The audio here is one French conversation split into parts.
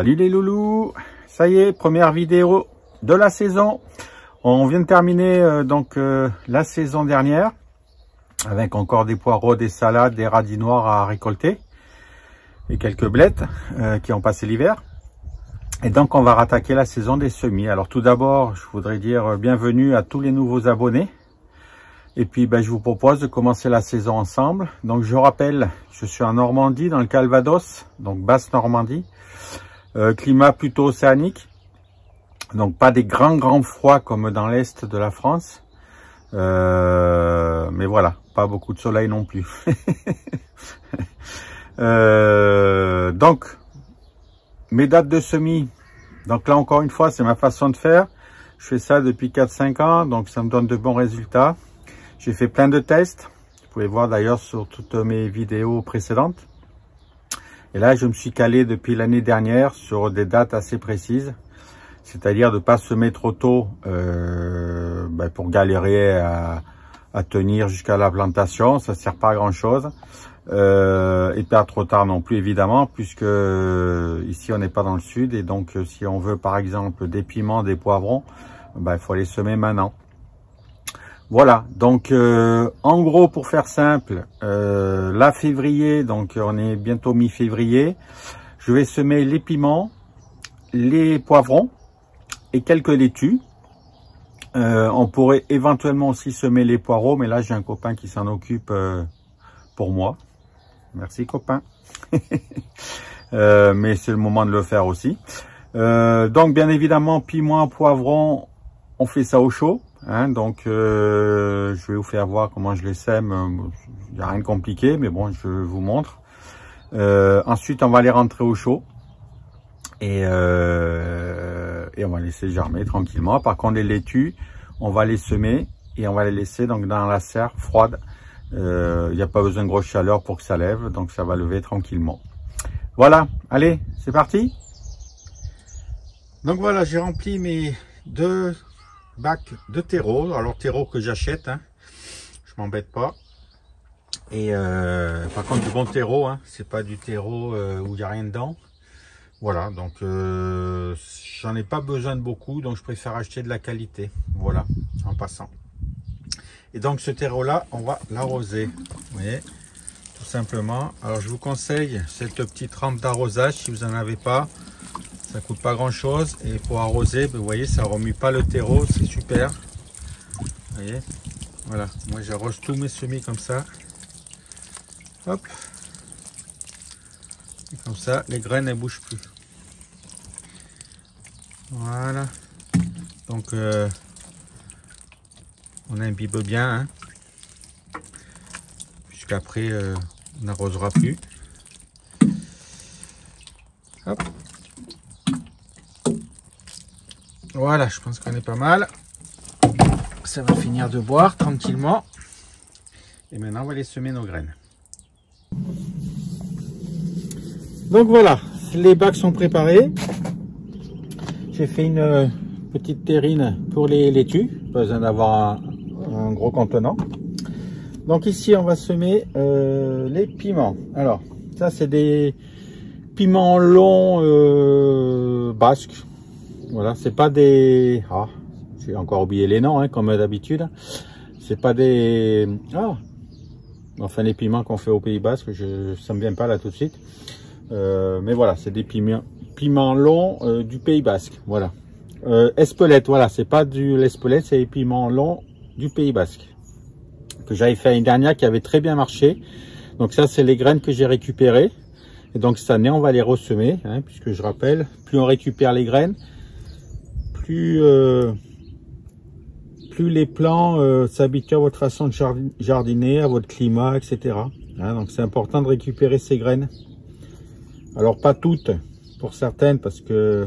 Salut les loulous, ça y est, première vidéo de la saison. On vient de terminer la saison dernière avec encore des poireaux, des salades, des radis noirs à récolter et quelques blettes qui ont passé l'hiver. Et donc on va rattaquer la saison des semis. Alors tout d'abord, je voudrais dire bienvenue à tous les nouveaux abonnés. Et puis je vous propose de commencer la saison ensemble. Donc je rappelle, je suis en Normandie, dans le Calvados, donc basse Normandie. Climat plutôt océanique, donc pas des grands froids comme dans l'est de la France, mais voilà, pas beaucoup de soleil non plus. Donc mes dates de semis, donc là encore une fois c'est ma façon de faire. Je fais ça depuis 4-5 ans, donc ça me donne de bons résultats. J'ai fait plein de tests, vous pouvez voir d'ailleurs sur toutes mes vidéos précédentes. Et là, je me suis calé depuis l'année dernière sur des dates assez précises, c'est-à-dire de ne pas semer trop tôt pour galérer à tenir jusqu'à la plantation, ça ne sert pas à grand-chose, et pas trop tard non plus évidemment, puisque ici on n'est pas dans le sud, et donc si on veut par exemple des piments, des poivrons, il faut les semer maintenant. Voilà, donc en gros pour faire simple, là février, donc on est bientôt mi-février, je vais semer les piments, les poivrons et quelques laitues. On pourrait éventuellement aussi semer les poireaux, mais là j'ai un copain qui s'en occupe pour moi. Merci copain. Mais c'est le moment de le faire aussi. Donc bien évidemment, piments, poivrons, on fait ça au chaud. Donc je vais vous faire voir comment je les sème. Il n'y a rien de compliqué, mais bon, je vous montre. Ensuite, on va les rentrer au chaud et on va laisser germer tranquillement. Par contre, les laitues, on va les semer et on va les laisser donc dans la serre froide. Il n'y a pas besoin de grosse chaleur pour que ça lève, donc ça va lever tranquillement. Voilà, allez, c'est parti. Donc voilà, j'ai rempli mes 2 bacs de terreau, alors terreau que j'achète, je m'embête pas, et par contre du bon terreau, c'est pas du terreau où il n'y a rien dedans. Voilà, donc j'en ai pas besoin de beaucoup, donc je préfère acheter de la qualité, voilà, en passant. Et donc ce terreau là, on va l'arroser, vous voyez, tout simplement. Alors je vous conseille cette petite rampe d'arrosage si vous en avez pas. Ça coûte pas grand chose, et pour arroser, vous voyez, ça remue pas le terreau, c'est super. Vous voyez, voilà, moi j'arrose tous mes semis comme ça. Hop, et comme ça, les graines elles bougent plus. Voilà, donc on imbibe bien, puisqu'après on n'arrosera plus. Hop. Voilà, je pense qu'on est pas mal. Ça va finir de boire tranquillement. Et maintenant, on va aller semer nos graines. Donc voilà, les bacs sont préparés. J'ai fait une petite terrine pour les laitues. Pas besoin d'avoir un gros contenant. Donc ici, on va semer les piments. Alors, ça, c'est des piments longs basques. Voilà, c'est pas des... Ah, j'ai encore oublié les noms, comme d'habitude. C'est pas des... Ah, enfin les piments qu'on fait au Pays Basque, je ne me vient pas là tout de suite. Mais voilà, c'est des piments longs du Pays Basque. Voilà. Espelette, voilà, c'est pas du l'Espelette, c'est les piments longs du Pays Basque. Que j'avais fait l'année dernière, qui avait très bien marché. Donc ça, c'est les graines que j'ai récupérées. Et donc cette année, on va les ressemer, puisque je rappelle, plus on récupère les graines, plus les plants s'habituent à votre façon de jardiner, à votre climat, etc. Donc c'est important de récupérer ces graines. Alors pas toutes, pour certaines, parce que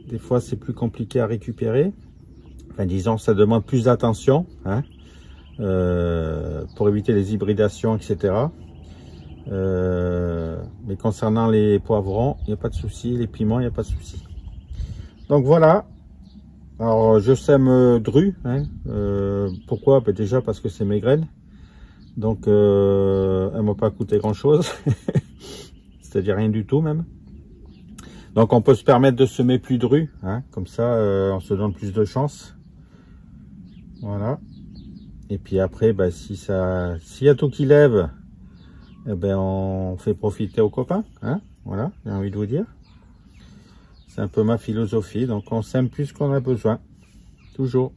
des fois c'est plus compliqué à récupérer. Enfin disons, ça demande plus d'attention, pour éviter les hybridations, etc. Mais concernant les poivrons, il n'y a pas de souci, les piments, il n'y a pas de souci. Donc voilà, alors je sème dru, pourquoi? Déjà parce que c'est mes graines, donc elles ne m'ont pas coûté grand chose, c'est-à-dire rien du tout même. Donc on peut se permettre de semer plus de rue, hein, comme ça on se donne plus de chance. Voilà. Et puis après, bah, s'il y a tout qui lève, eh ben on fait profiter aux copains, hein. Voilà, j'ai envie de vous dire. C'est un peu ma philosophie. Donc on sème plus qu'on a besoin, toujours.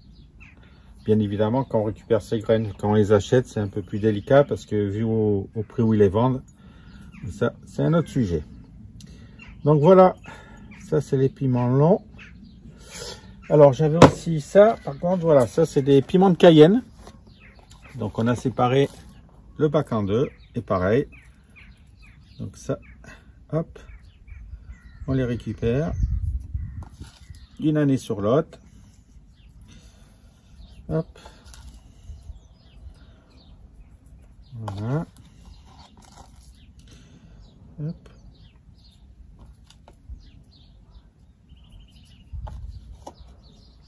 Bien évidemment, quand on récupère ces graines, quand on les achète, c'est un peu plus délicat parce que vu au prix où ils les vendent, ça c'est un autre sujet. Donc voilà, ça c'est les piments longs. Alors j'avais aussi ça, par contre voilà, ça c'est des piments de Cayenne. Donc on a séparé le bac en deux et pareil. Donc ça, hop, on les récupère d'une année sur l'autre. Hop. Voilà. Hop.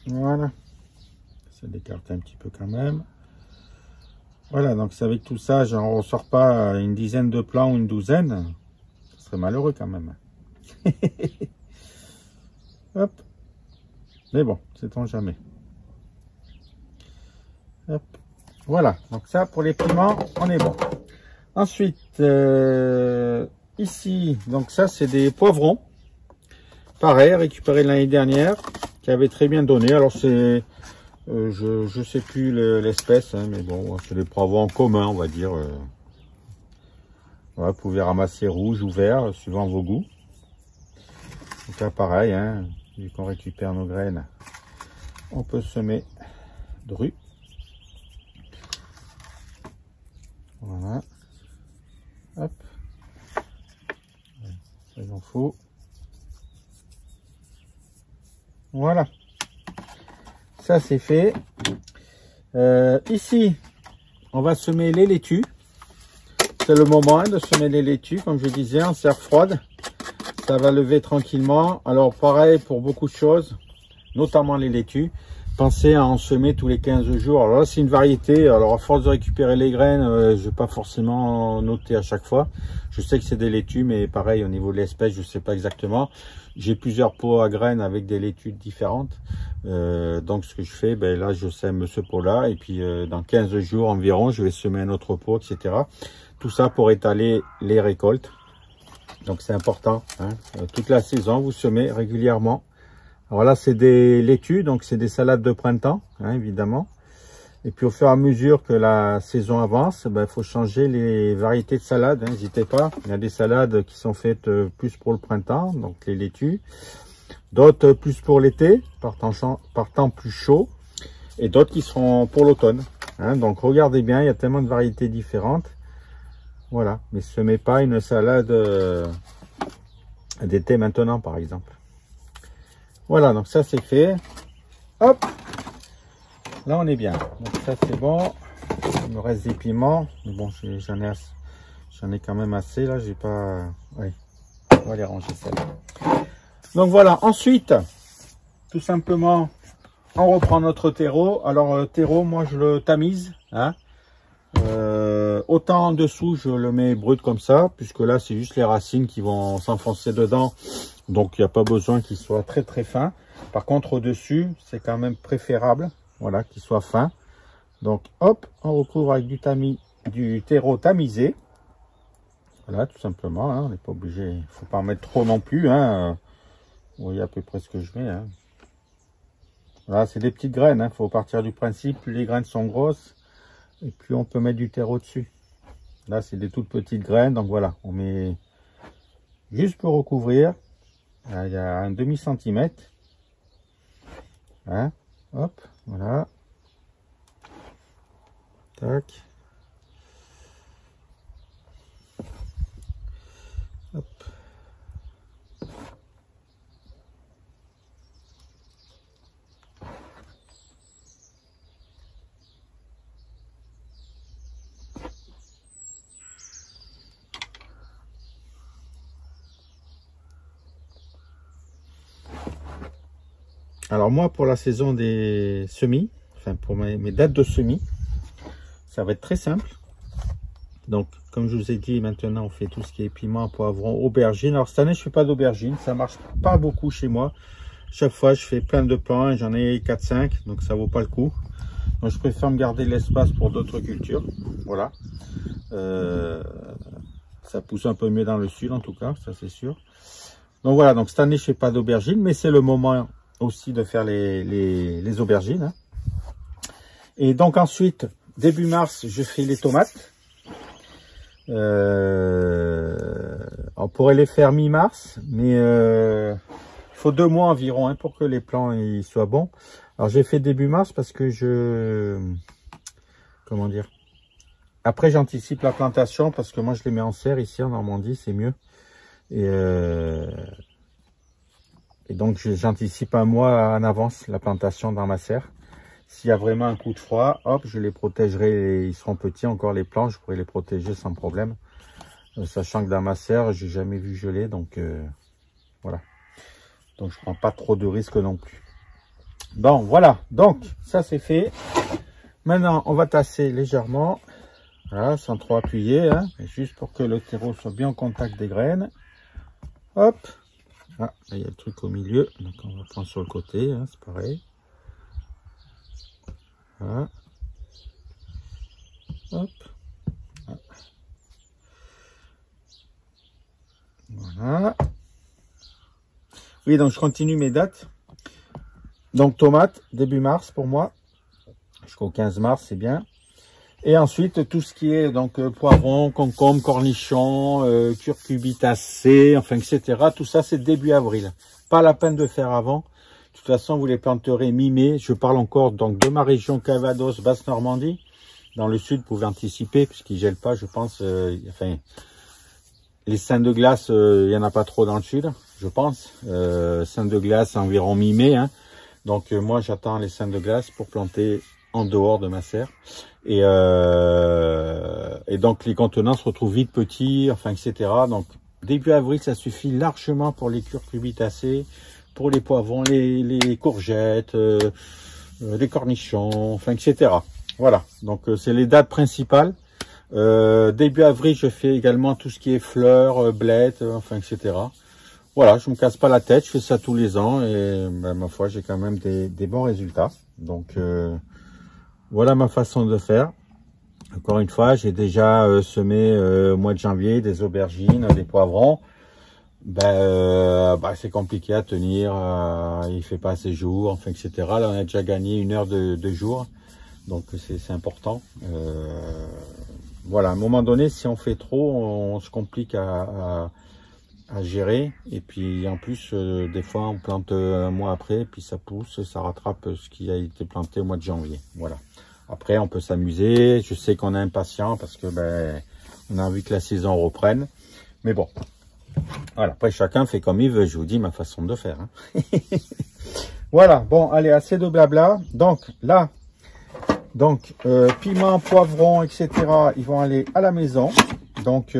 Voilà. Ça d'écarte un petit peu quand même. Voilà, donc c'est avec tout ça, j'en ressors pas une dizaine de plants ou une douzaine. Ce serait malheureux quand même. Hop. Mais bon, sait-on jamais. Hop. Voilà, donc ça pour les piments, on est bon. Ensuite, ici, donc ça c'est des poivrons. Pareil, récupéré l'année dernière, qui avait très bien donné. Alors c'est, je sais plus l'espèce, hein, mais bon, c'est des poivrons communs, on va dire. Voilà, vous pouvez ramasser rouge ou vert, suivant vos goûts. Donc là, pareil, hein, vu qu'on récupère nos graines, on peut semer de rue. Voilà. Hop. Ça il en faut. Voilà. Ça c'est fait. Ici, on va semer les laitues. C'est le moment, hein, de semer les laitues, comme je disais, en serre froide. Ça va lever tranquillement. Alors pareil pour beaucoup de choses, notamment les laitues. Pensez à en semer tous les 15 jours. Alors là, c'est une variété. Alors, à force de récupérer les graines, je ne vais pas forcément noter à chaque fois. Je sais que c'est des laitues, mais pareil, au niveau de l'espèce, je ne sais pas exactement. J'ai plusieurs pots à graines avec des laitues différentes. Donc, ce que je fais, ben là, je sème ce pot-là. Et puis, dans 15 jours environ, je vais semer un autre pot, etc. Tout ça pour étaler les récoltes. Donc, c'est important, hein. Toute la saison, vous semez régulièrement. Alors là, c'est des laitues, donc c'est des salades de printemps, hein, évidemment. Et puis au fur et à mesure que la saison avance, ben, faut changer les variétés de salades, hein, n'hésitez pas. Il y a des salades qui sont faites plus pour le printemps, donc les laitues. D'autres plus pour l'été, par temps plus chaud. Et d'autres qui seront pour l'automne. Hein. Donc regardez bien, il y a tellement de variétés différentes. Voilà, mais semez pas une salade d'été maintenant, par exemple. Voilà, donc ça c'est fait. Hop, là on est bien. Donc ça c'est bon. Il me reste des piments, mais bon, j'en ai quand même assez là. J'ai pas. Oui, on va les ranger celles-là. Donc voilà. Ensuite, tout simplement, on reprend notre terreau. Alors terreau, moi je le tamise. Hein. Autant en dessous, je le mets brut comme ça, puisque là c'est juste les racines qui vont s'enfoncer dedans. Donc il n'y a pas besoin qu'il soit très très fin. Par contre au-dessus, c'est quand même préférable, voilà, qu'il soit fin. Donc hop, on recouvre avec du terreau tamisé. Voilà, tout simplement, hein, on n'est pas obligé, il ne faut pas en mettre trop non plus. Hein. Vous voyez à peu près ce que je mets. Hein. Voilà, c'est des petites graines, il faut partir du principe, plus les graines sont grosses, et plus on peut mettre du terreau dessus. Là c'est des toutes petites graines, donc voilà, on met juste pour recouvrir. Il y a un demi-centimètre. Hein, hop, voilà. Tac. Hop. Alors moi, pour la saison des semis, enfin pour mes dates de semis, ça va être très simple. Donc, comme je vous ai dit, maintenant, on fait tout ce qui est piment, poivron, aubergine. Alors, cette année, je fais pas d'aubergine. Ça marche pas beaucoup chez moi. Chaque fois, je fais plein de plants et j'en ai 4-5. Donc, ça vaut pas le coup. Donc, je préfère me garder l'espace pour d'autres cultures. Voilà. Ça pousse un peu mieux dans le sud, en tout cas. Ça, c'est sûr. Donc, voilà. Donc, cette année, je fais pas d'aubergine. Mais c'est le moment aussi de faire les aubergines. Hein. Et donc, ensuite, début mars, je fais les tomates. On pourrait les faire mi-mars, mais il faut 2 mois environ hein, pour que les plants ils soient bons. Alors j'ai fait début mars parce que comment dire, après j'anticipe la plantation parce que moi je les mets en serre ici en Normandie, c'est mieux. Et donc j'anticipe 1 mois en avance la plantation dans ma serre. S'il y a vraiment un coup de froid, hop, je les protégerai, ils seront petits encore les plants, je pourrai les protéger sans problème. Sachant que dans ma serre, j'ai jamais vu geler, donc voilà. Donc je prends pas trop de risques non plus. Bon, voilà, donc ça c'est fait. Maintenant, on va tasser légèrement, voilà, sans trop appuyer, hein, juste pour que le terreau soit bien en contact des graines. Hop, ah, là, il y a le truc au milieu, donc on va prendre sur le côté, hein, c'est pareil. Voilà. Hop. Voilà. Oui, donc je continue mes dates. Donc tomates, début mars pour moi. Jusqu'au 15 mars, c'est bien. Et ensuite, tout ce qui est donc poivron, concombre, cornichons, curcubitacées, enfin, etc. Tout ça, c'est début avril. Pas la peine de faire avant. De toute façon, vous les planterez mi-mai. Je parle encore donc de ma région Calvados, Basse-Normandie. Dans le sud, vous pouvez anticiper, puisqu'ils ne gèlent pas, je pense. Enfin, les seins de glace, il n'y en a pas trop dans le sud, je pense. Seins de glace environ mi-mai. Hein. Donc, moi, j'attends les seins de glace pour planter en dehors de ma serre. Et donc, les contenants se retrouvent vite petits, enfin, etc. Donc, début avril, ça suffit largement pour les curcubitacées, pour les poivrons, les courgettes, les cornichons, enfin, etc. Voilà, donc c'est les dates principales. Début avril, je fais également tout ce qui est fleurs, blettes, enfin, etc. Voilà, je me casse pas la tête, je fais ça tous les ans et ben, ma foi, j'ai quand même des bons résultats. Donc, voilà ma façon de faire. Encore une fois, j'ai déjà semé au mois de janvier des aubergines, des poivrons. C'est compliqué à tenir, il fait pas assez jour, enfin, etc. Là, on a déjà gagné 1 heure de jour, donc c'est important. Voilà, à un moment donné, si on fait trop, on se complique à gérer. Et puis en plus, des fois, on plante 1 mois après, puis ça pousse, ça rattrape ce qui a été planté au mois de janvier. Voilà. Après, on peut s'amuser. Je sais qu'on est impatient parce que on a envie que la saison reprenne. Mais bon, voilà. Après, chacun fait comme il veut. Je vous dis ma façon de faire. Hein. Voilà. Bon, allez, assez de blabla. Donc là, piment, poivron, etc. Ils vont aller à la maison. Donc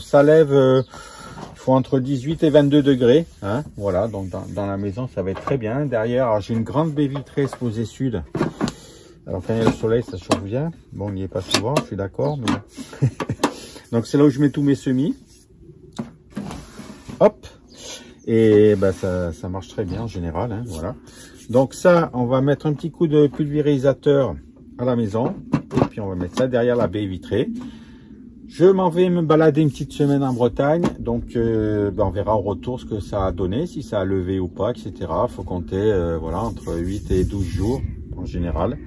ça lève. Il faut entre 18 et 22 degrés. Hein. Voilà. Donc dans la maison, ça va être très bien. Derrière, j'ai une grande baie vitrée exposée sud. Alors quand il y a le soleil, ça chauffe bien. Bon, il n'y est pas souvent, je suis d'accord. Mais... Donc c'est là où je mets tous mes semis. Hop. Et ça marche très bien en général. Hein, voilà. Donc ça, on va mettre un petit coup de pulvérisateur à la maison. Et puis on va mettre ça derrière la baie vitrée. Je m'en vais me balader une petite semaine en Bretagne. Donc on verra au retour ce que ça a donné, si ça a levé ou pas, etc. Il faut compter voilà, entre 8 et 12 jours en général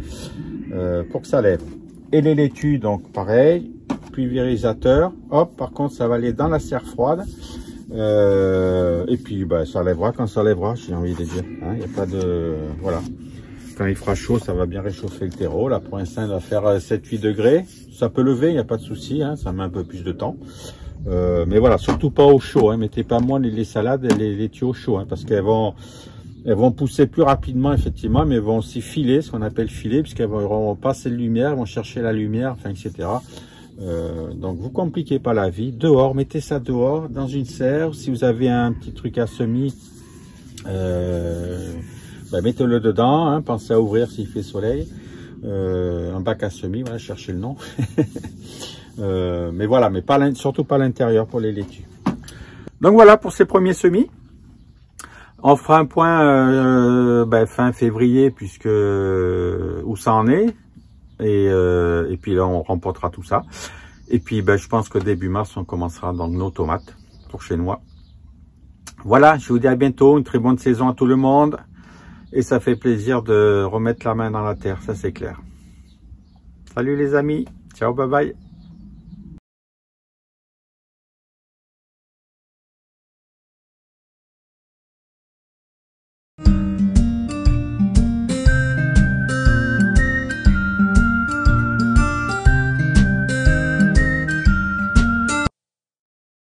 pour que ça lève. Et les laitues, donc pareil, pulvérisateur. Hop, par contre ça va aller dans la serre froide. Et puis ça lèvera quand ça lèvera, j'ai envie de dire. Hein, y a pas de... Voilà. Quand il fera chaud, ça va bien réchauffer le terreau. Là, pour l'instant, il va faire 7-8 degrés. Ça peut lever, il n'y a pas de souci. Hein, ça met un peu plus de temps. Mais voilà, surtout pas au chaud. Hein, mettez pas moins les salades et les laitues au chaud. Hein, parce qu'elles vont pousser plus rapidement, effectivement. Mais elles vont aussi filer, ce qu'on appelle filer. Puisqu'elles vont passer de lumière, elles vont chercher la lumière, enfin, etc. Donc, vous compliquez pas la vie. Dehors, mettez ça dehors, dans une serre. Si vous avez un petit truc à semis... mettez-le dedans, hein, pensez à ouvrir s'il fait soleil, un bac à semis, voilà, cherchez le nom. Mais voilà, mais pas surtout pas l'intérieur pour les laitues. Donc voilà pour ces premiers semis. On fera un point fin février, puisque où ça en est. Et puis là, on remportera tout ça. Et puis, je pense que début mars, on commencera dans nos tomates pour chez nous. Voilà, je vous dis à bientôt. Une très bonne saison à tout le monde. Et ça fait plaisir de remettre la main dans la terre, ça c'est clair. Salut les amis. Ciao, bye bye.